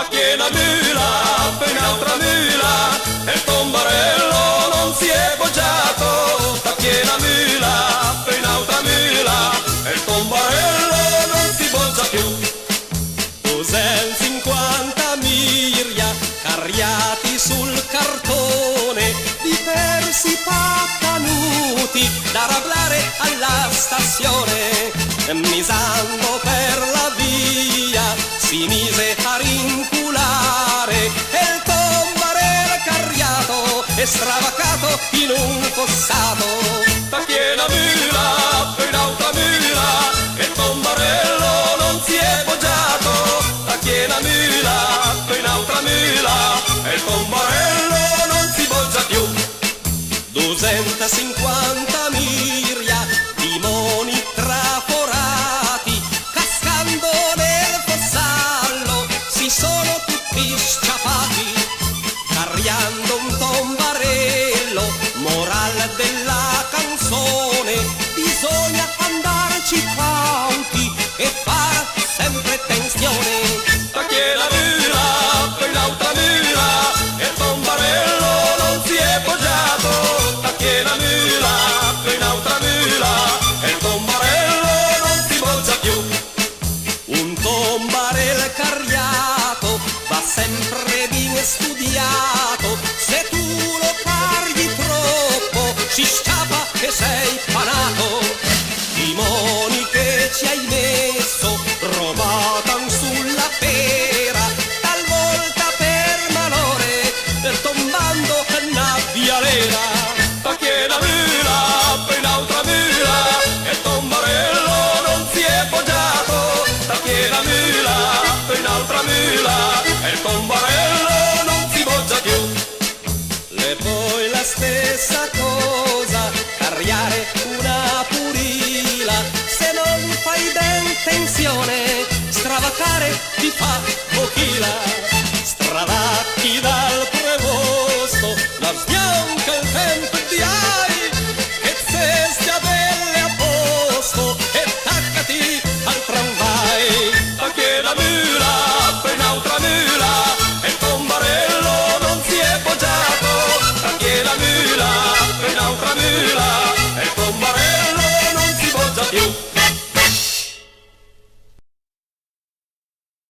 piena mula, poi un'altra mula, e il tombarello non si è poggiato. Sta piena mula, poi un'altra mula, e il tombarello non si poggia più. 250 mirja carriati sul cartone, diversi paccanuti da rablare alla stazione. Misando per la via si mise a rinculare e il tombarello carriato e stravaccato in un fossato. Sta piena mula, poi un'altra mula, e il tombarello non si è poggiato. Sta piena mula, poi un'altra mula, e il tombarello non si poggia più. 250 mirja timoni traforati, cascando nel fossallo si sono tutti sciapati. Carriando un tombarello, moral della canzone, bisogna andarci cauti e far sempre tensione. Sta piena mula, poi un'altra mula, e il tombarello non si è poggiato. Sta piena mula, poi un'altra mula, e il tombarello non si poggia più. Un tombarello carriato va sempre ben studiato, se tu lo carghi troppo si scappa e sei panato. Timoni che ci hai messo robatan sulla pera, talvolta per malore tombando una vialera. Sta piena mula, poi un'altra mula, e il tombarello non si è poggiato. Sta piena mula, poi un'altra mula, e il tombarello non si poggia più. E poi la stessa cosa, carriare una purila, se non fai ben tensione, stravacare ti fa pochila. Stravacchi dal prevosto, la sbianca il tempo di ai.